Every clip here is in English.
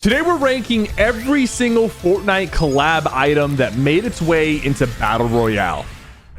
Today we're ranking every single Fortnite collab item that made its way into Battle Royale.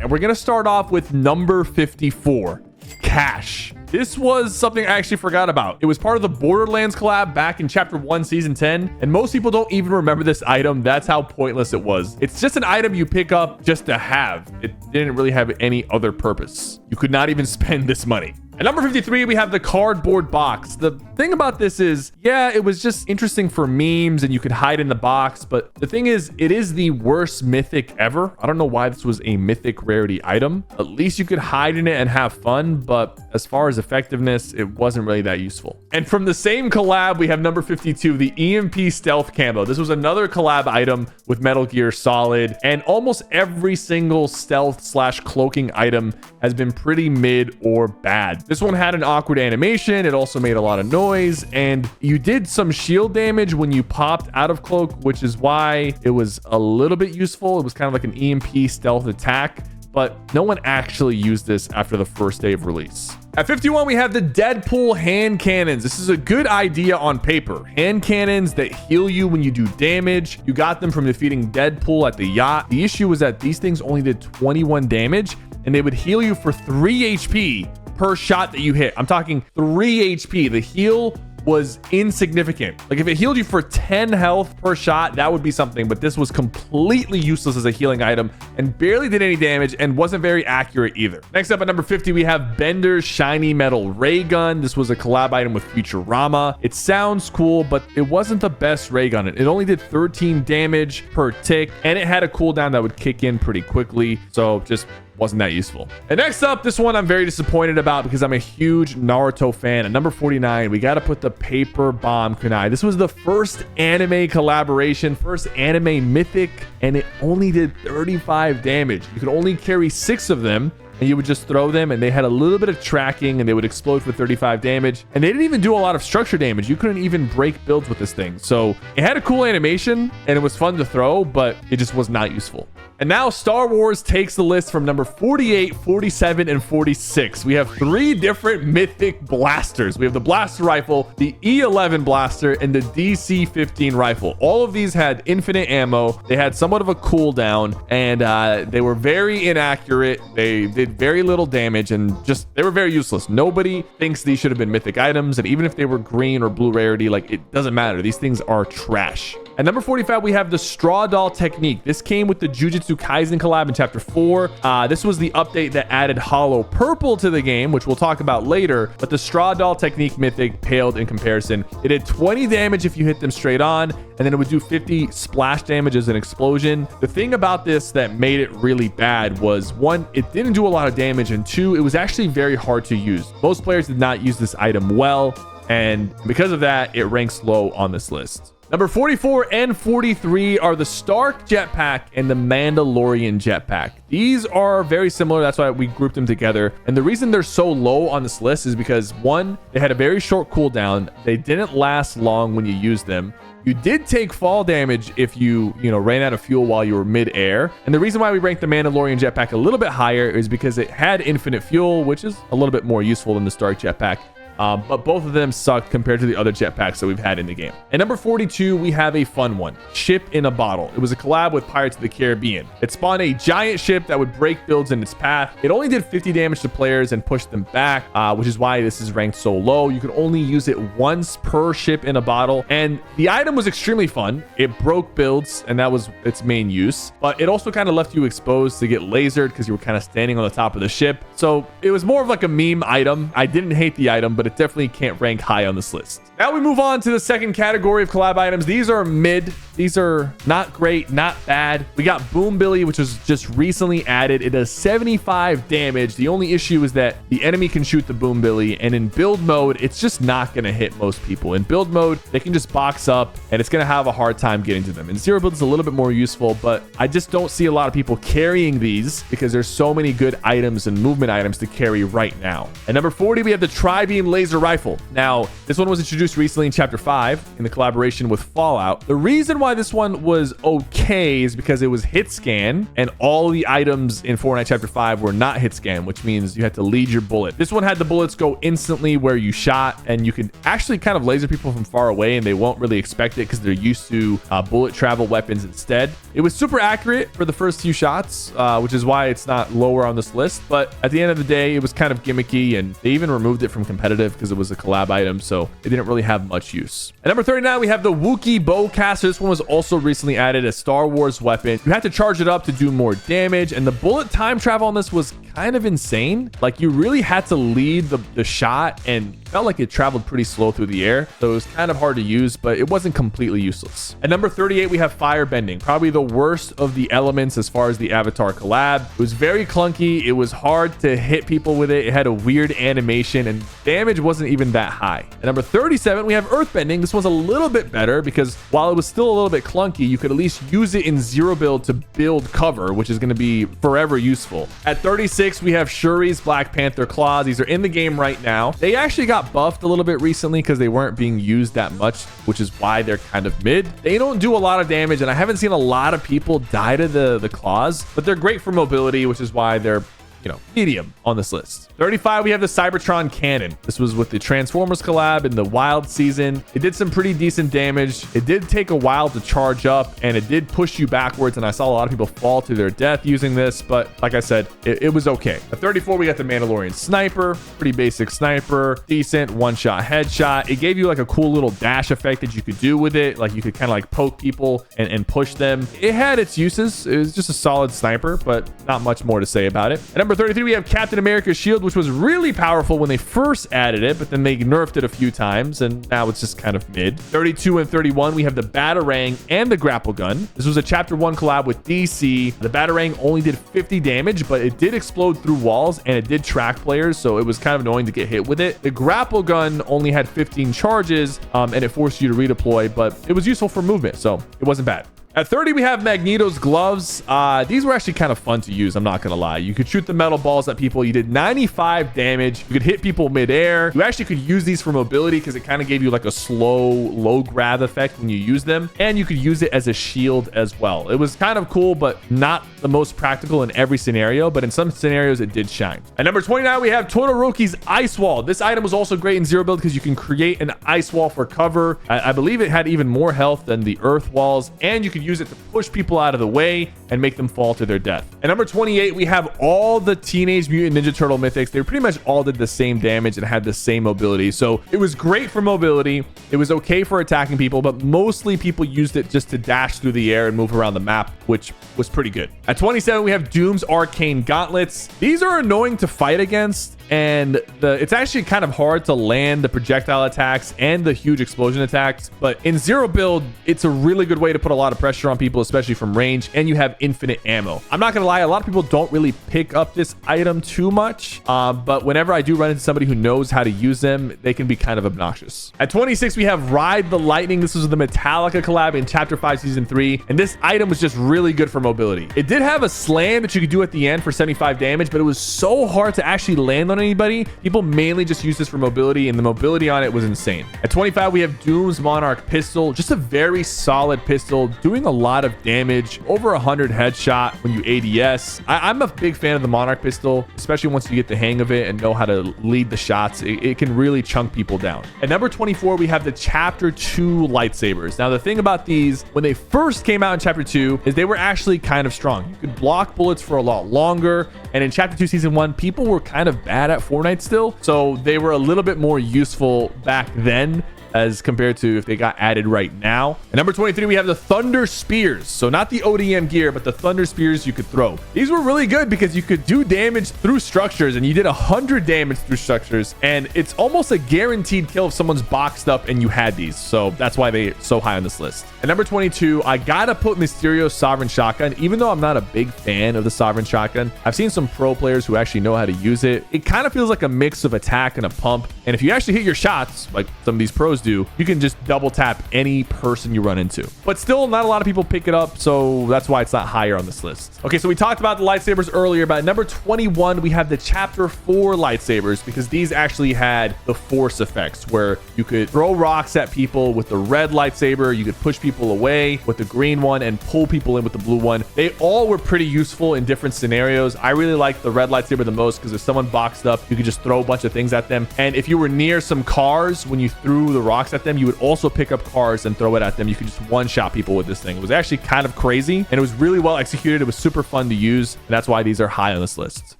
And we're going to start off with number 54, Cash. This was something I actually forgot about. It was part of the Borderlands collab back in Chapter 1, Season 10, and most people don't even remember this item. That's how pointless it was. It's just an item you pick up just to have. It didn't really have any other purpose. You could not even spend this money. At number 53, we have the cardboard box. The thing about this is, yeah, it was just interesting for memes and you could hide in the box. But the thing is, it is the worst mythic ever. I don't know why this was a mythic rarity item. At least you could hide in it and have fun. But as far as effectiveness, it wasn't really that useful. And from the same collab, we have number 52, the EMP stealth camo. This was another collab item with Metal Gear Solid. And almost every single stealth / cloaking item has been pretty mid or bad. This one had an awkward animation. It also made a lot of noise, and you did some shield damage when you popped out of cloak, which is why it was a little bit useful. It was kind of like an EMP stealth attack, but no one actually used this after the first day of release. At 51, we have the Deadpool hand cannons. This is a good idea on paper. Hand cannons that heal you when you do damage. You got them from defeating Deadpool at the yacht. The issue was that these things only did 21 damage, and they would heal you for 3 HP per shot that you hit. I'm talking 3 HP. The heal was insignificant. Like if it healed you for 10 health per shot, that would be something, but this was completely useless as a healing item and barely did any damage and wasn't very accurate either. Next up at number 50, we have Bender's shiny metal ray gun. This was a collab item with Futurama. It sounds cool, but it wasn't the best ray gun. It only did 13 damage per tick, and it had a cooldown that would kick in pretty quickly, so just wasn't that useful. And next up, this one I'm very disappointed about because I'm a huge Naruto fan. At number 49, we got to put the paper bomb kunai. This was the first anime collaboration, first anime mythic, and it only did 35 damage. You could only carry 6 of them, and you would just throw them, and they had a little bit of tracking, and they would explode for 35 damage. And they didn't even do a lot of structure damage. You couldn't even break builds with this thing. So it had a cool animation, and it was fun to throw, but it just was not useful. And now Star Wars takes the list from number 48, 47, and 46. We have 3 different mythic blasters. We have the blaster rifle, the E11 blaster, and the DC-15 rifle. All of these had infinite ammo. They had somewhat of a cooldown, and they were very inaccurate. They did very little damage, and just they were very useless. Nobody thinks these should have been mythic items, and even if they were green or blue rarity, like it doesn't matter. These things are trash. At number 45, we have the straw doll technique. This came with the Jujutsu Kaisen collab in Chapter 4. This was the update that added hollow purple to the game, which we'll talk about later, but the straw doll technique mythic paled in comparison. It did 20 damage if you hit them straight on, and then it would do 50 splash damage as an explosion. The thing about this that made it really bad was, 1, it didn't do a lot of damage, and 2, it was actually very hard to use. Most players did not use this item well, and because of that, it ranks low on this list. Number 44 and 43 are the Stark jetpack and the Mandalorian jetpack. These are very similar. That's why we grouped them together. And the reason they're so low on this list is because, 1, they had a very short cooldown. They didn't last long when you used them. You did take fall damage if you ran out of fuel while you were mid-air. And the reason why we ranked the Mandalorian jetpack a little bit higher is because it had infinite fuel, which is a little bit more useful than the Stark jetpack. But both of them sucked compared to the other jetpacks that we've had in the game. At number 42, we have a fun one, Ship in a Bottle. It was a collab with Pirates of the Caribbean. It spawned a giant ship that would break builds in its path. It only did 50 damage to players and pushed them back, which is why this is ranked so low. You could only use it once per ship in a bottle, and the item was extremely fun. It broke builds, and that was its main use, but it also kind of left you exposed to get lasered because you were kind of standing on the top of the ship. So it was more of like a meme item. I didn't hate the item, but it definitely can't rank high on this list. Now we move on to the second category of collab items. These are mid. These are not great, not bad. We got Boom Billy, which was just recently added. It does 75 damage. The only issue is that the enemy can shoot the Boom Billy, and in build mode, it's just not going to hit most people. In build mode, they can just box up, and it's going to have a hard time getting to them. In zero build, it's a little bit more useful, but I just don't see a lot of people carrying these because there's so many good items and movement items to carry right now. At number 40, we have the Tri-Beam Laser Rifle. Now, this one was introduced recently in Chapter 5 in the collaboration with Fallout. The reason why why this one was okay is because it was hit scan, and all the items in Fortnite Chapter 5 were not hit scan, which means you had to lead your bullet. This one had the bullets go instantly where you shot, and you could actually kind of laser people from far away, and they won't really expect it because they're used to bullet travel weapons instead. It was super accurate for the first few shots, which is why it's not lower on this list. But at the end of the day, it was kind of gimmicky, and they even removed it from competitive because it was a collab item, so it didn't really have much use. At number 39, we have the Wookiee Bowcaster. This one was also recently added as Star Wars weapon. You had to charge it up to do more damage, and the bullet time travel on this was kind of insane. Like, you really had to lead the shot, and felt like it traveled pretty slow through the air, so it was kind of hard to use, but it wasn't completely useless. At number 38, we have fire bending, probably the worst of the elements as far as the avatar collab. It was very clunky. It was hard to hit people with it. It had a weird animation, and damage wasn't even that high. At number 37, we have earth bending. This one's a little bit better because while it was still a little bit clunky, you could at least use it in zero build to build cover, which is going to be forever useful. At 36, we have Shuri's Black Panther claws. These are in the game right now. They actually got buffed a little bit recently because they weren't being used that much, which is why they're kind of mid. They don't do a lot of damage, and I haven't seen a lot of people die to the claws, but they're great for mobility, which is why they're, you know, medium on this list. 35, we have the Cybertron cannon. This was with the Transformers collab in the wild season. It did some pretty decent damage. It did take a while to charge up, and it did push you backwards, and I saw a lot of people fall to their death using this, but like I said, it was okay. At 34, we got the Mandalorian sniper. Pretty basic sniper, decent one-shot headshot. It gave you like a cool little dash effect that you could do with it. Like, you could kind of like poke people and push them. It had its uses. It was just a solid sniper, but not much more to say about it. At number 33, we have Captain America's shield, which was really powerful when they first added it, but then they nerfed it a few times, and now it's just kind of mid. 32 and 31, we have the Batarang and the grapple gun. This was a Chapter 1 collab with DC. The Batarang only did 50 damage, but it did explode through walls, and it did track players, so it was kind of annoying to get hit with it. The grapple gun only had 15 charges, and it forced you to redeploy, but it was useful for movement, so it wasn't bad. At 30, we have Magneto's gloves. These were actually kind of fun to use, I'm not gonna lie. You could shoot the metal balls at people. You did 95 damage. You could hit people midair. You actually could use these for mobility because it kind of gave you like a slow, low grab effect when you use them. And you could use it as a shield as well. It was kind of cool, but not the most practical in every scenario. But in some scenarios, it did shine. At number 29, we have Todoroki's Ice Wall. This item was also great in zero build because you can create an ice wall for cover. I believe it had even more health than the earth walls, and you could use it to push people out of the way and make them fall to their death. At number 28, we have all the Teenage Mutant Ninja Turtle mythics. They pretty much all did the same damage and had the same mobility. So it was great for mobility. It was okay for attacking people, but mostly people used it just to dash through the air and move around the map, which was pretty good. At 27, we have Doom's Arcane Gauntlets. These are annoying to fight against, and it's actually kind of hard to land the projectile attacks and the huge explosion attacks, but in zero build, it's a really good way to put a lot of pressure on people, especially from range, and you have infinite ammo. I'm not gonna lie, a lot of people don't really pick up this item too much, but whenever I do run into somebody who knows how to use them, they can be kind of obnoxious. At 26, we have Ride the Lightning. This was the Metallica collab in Chapter 5 Season 3, and this item was just really good for mobility. It did have a slam that you could do at the end for 75 damage, but it was so hard to actually land on anybody. People mainly just used this for mobility, and the mobility on it was insane. At 25, we have Doom's Monarch Pistol. Just a very solid pistol, doing a lot of damage, over 100 headshot when you ADS. I'm a big fan of the Monarch Pistol, especially once you get the hang of it and know how to lead the shots. It can really chunk people down. At number 24, we have the Chapter 2 lightsabers. Now, the thing about these, when they first came out in Chapter 2, is they were actually kind of strong. You could block bullets for a lot longer, and in Chapter 2 Season 1, people were kind of bad at Fortnite still, so they were a little bit more useful back then as compared to if they got added right now. At number 23, we have the Thunder Spears. So not the ODM gear, but the Thunder Spears you could throw. These were really good because you could do damage through structures, and you did 100 damage through structures, and it's almost a guaranteed kill if someone's boxed up and you had these. So that's why they're so high on this list. At number 22, I gotta put Mysterio's Sovereign Shotgun. Even though I'm not a big fan of the Sovereign Shotgun, I've seen some pro players who actually know how to use it. It kind of feels like a mix of attack and a pump, and if you actually hit your shots, like some of these pros combos do, you can just double tap any person you run into. But still, not a lot of people pick it up, so that's why it's not higher on this list. Okay, so we talked about the lightsabers earlier, but at number 21, we have the Chapter 4 lightsabers, because these actually had the force effects, where you could throw rocks at people with the red lightsaber, you could push people away with the green one, and pull people in with the blue one. They all were pretty useful in different scenarios. I really like the red lightsaber the most, because if someone boxed up, you could just throw a bunch of things at them. And if you were near some cars, when you threw the rocks at them, you would also pick up cars and throw it at them. You could just one-shot people with this thing. It was actually kind of crazy, and it was really well executed. It was super fun to use, and that's why these are high on this list.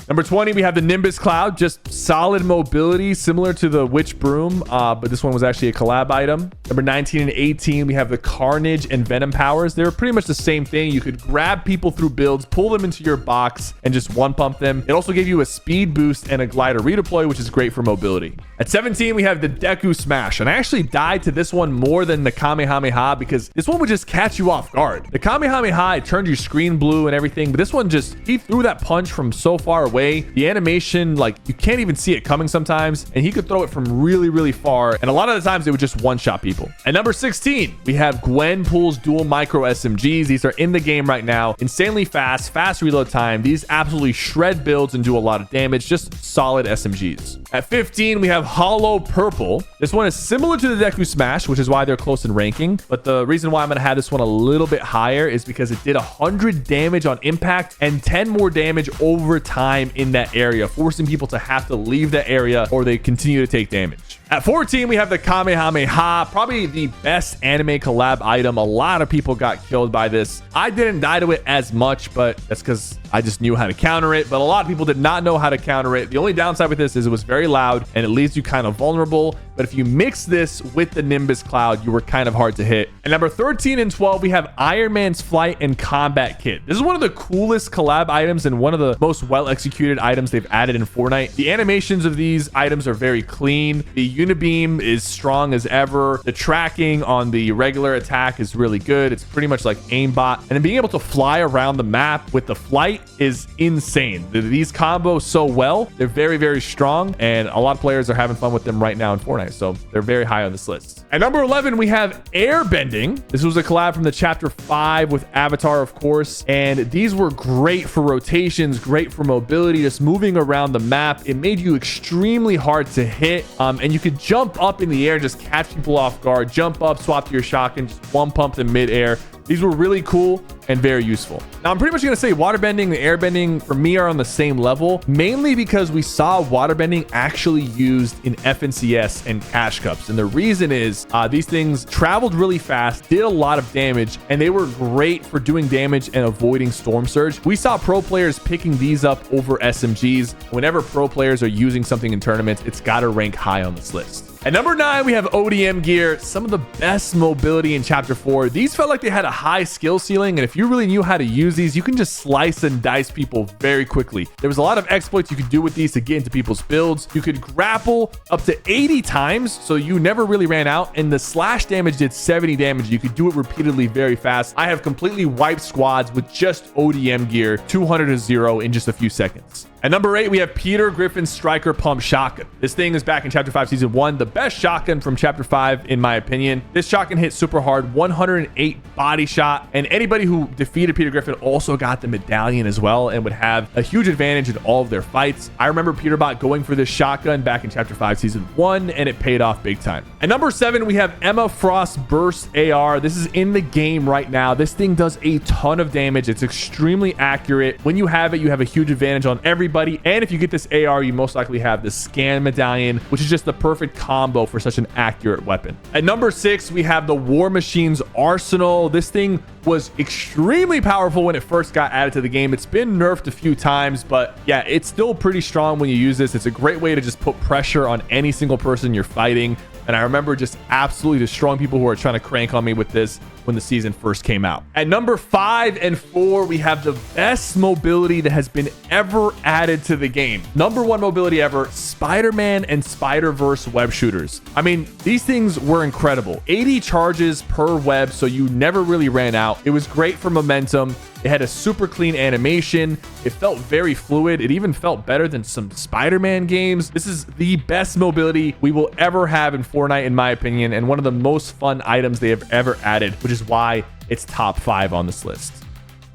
Number 20, we have the Nimbus Cloud, just solid mobility, similar to the Witch Broom, but this one was actually a collab item. Number 19 and 18, we have the Carnage and Venom powers. They're pretty much the same thing. You could grab people through builds, pull them into your box, and just one pump them. It also gave you a speed boost and a glider redeploy, which is great for mobility. At 17, we have the Deku Smash, and I actually died to this one more than the Kamehameha, because this one would just catch you off guard. The Kamehameha, it turned your screen blue and everything, but this one just, he threw that punch from so far away. The animation, like, you can't even see it coming sometimes, and he could throw it from really, really far, and a lot of the times it would just one-shot people. At number 16, we have Gwenpool's dual micro SMGs. These are in the game right now. Insanely fast reload time. These absolutely shred builds and do a lot of damage. Just solid SMGs. At 15, we have Hollow Purple. This one is similar to the Deku Smash, which is why they're close in ranking, but the reason why I'm going to have this one a little bit higher is because it did 100 damage on impact and 10 more damage over time in that area, forcing people to have to leave that area or they continue to take damage. At 14, we have the Kamehameha, probably the best anime collab item. A lot of people got killed by this. I didn't die to it as much, but that's because I just knew how to counter it. But a lot of people did not know how to counter it. The only downside with this is it was very loud and it leaves you kind of vulnerable. But if you mix this with the Nimbus Cloud, you were kind of hard to hit. At number 13 and 12, we have Iron Man's Flight and Combat Kit. This is one of the coolest collab items and one of the most well-executed items they've added in Fortnite. The animations of these items are very clean. The Unibeam is strong as ever. The tracking on the regular attack is really good. It's pretty much like aimbot. And then being able to fly around the map with the flight is insane. These combos so well. They're very, very strong, and a lot of players are having fun with them right now in Fortnite. So they're very high on this list. At number 11, we have Airbending. This was a collab from the Chapter 5 with Avatar, of course. And these were great for rotations, great for mobility, just moving around the map. It made you extremely hard to hit. And you could jump up in the air, just catch people off guard, jump up, swap to your shotgun, just one pump in midair. These were really cool and very useful. Now, I'm pretty much going to say waterbending and airbending for me are on the same level, mainly because we saw waterbending actually used in FNCS and Cash Cups. And the reason is these things traveled really fast, did a lot of damage, and they were great for doing damage and avoiding Storm Surge. We saw pro players picking these up over SMGs. Whenever pro players are using something in tournaments, it's got to rank high on this list. At number 9, we have ODM gear, some of the best mobility in Chapter 4. These felt like they had a high skill ceiling, and if you really knew how to use these, you can just slice and dice people very quickly. There was a lot of exploits you could do with these to get into people's builds. You could grapple up to 80 times, so you never really ran out, and the slash damage did 70 damage. You could do it repeatedly very fast. I have completely wiped squads with just ODM gear, 200-0 in just a few seconds. At number 8, we have Peter Griffin's Striker Pump Shotgun. This thing is back in Chapter 5 Season 1, the best shotgun from Chapter 5, in my opinion. This shotgun hit super hard, 108 body shot, and anybody who defeated Peter Griffin also got the medallion as well and would have a huge advantage in all of their fights. I remember Peterbot going for this shotgun back in Chapter 5 Season 1, and it paid off big time. At number 7, we have Emma Frost Burst AR. This is in the game right now. This thing does a ton of damage. It's extremely accurate. When you have it, you have a huge advantage on everybody. And if you get this AR, you most likely have the Scan Medallion, which is just the perfect combo for such an accurate weapon. At number 6, we have the War Machine's Arsenal. This thing was extremely powerful when it first got added to the game. It's been nerfed a few times, but yeah, it's still pretty strong when you use this. It's a great way to just put pressure on any single person you're fighting. And I remember just absolutely destroying people who are trying to crank on me with this. when the season first came out. At number 5 and 4, we have the best mobility that has been ever added to the game. Number 1 mobility ever, Spider-Man and Spider-Verse web shooters. I mean, these things were incredible. 80 charges per web, so you never really ran out. It was great for momentum. It had a super clean animation. It felt very fluid. It even felt better than some Spider-Man games. This is the best mobility we will ever have in Fortnite, in my opinion, and one of the most fun items they have ever added, which is why it's top 5 on this list.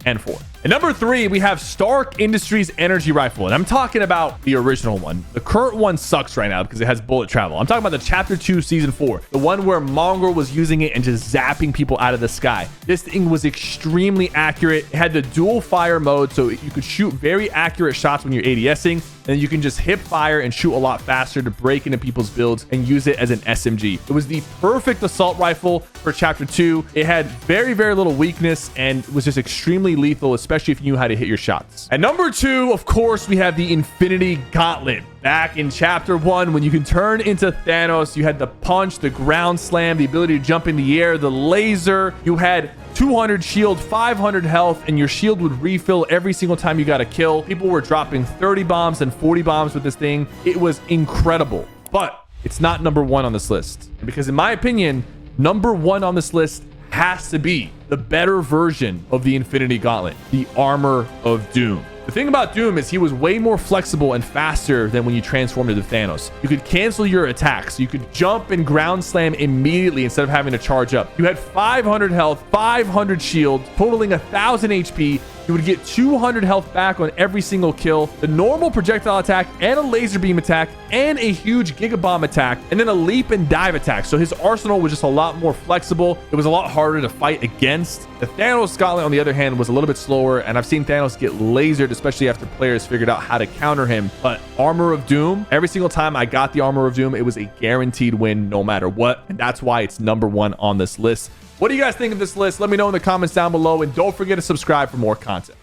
And 4. At number 3, we have Stark Industries Energy Rifle, and I'm talking about the original one. The current one sucks right now because it has bullet travel. I'm talking about the Chapter 2 Season 4, the one where Mongrel was using it and just zapping people out of the sky. This thing was extremely accurate. It had the dual fire mode, so you could shoot very accurate shots when you're ADSing, and you can just hip fire and shoot a lot faster to break into people's builds and use it as an SMG. It was the perfect assault rifle for Chapter 2. It had very, very little weakness and was just extremely lethal, especially if you knew how to hit your shots. At number 2, of course, we have the Infinity Gauntlet. Back in Chapter 1, when you can turn into Thanos, you had the punch, the ground slam, the ability to jump in the air, the laser. You had 200 shield, 500 health, and your shield would refill every single time you got a kill. People were dropping 30 bombs and 40 bombs with this thing. It was incredible, but it's not number 1 on this list. Because in my opinion, number 1 on this list has to be the better version of the Infinity Gauntlet, the Armor of Doom. The thing about Doom is he was way more flexible and faster than when you transformed into Thanos. You could cancel your attacks. You could jump and ground slam immediately instead of having to charge up. You had 500 health, 500 shield, totaling 1,000 HP. You would get 200 health back on every single kill, the normal projectile attack and a laser beam attack and a huge giga bomb attack, and then a leap and dive attack. So his arsenal was just a lot more flexible. It was a lot harder to fight against. The Thanos Gauntlet, on the other hand, was a little bit slower, and I've seen Thanos get lasered, especially after players figured out how to counter him. But Armor of Doom, every single time I got the Armor of Doom, it was a guaranteed win no matter what, and that's why it's number 1 on this list. What do you guys think of this list? Let me know in the comments down below, and don't forget to subscribe for more content.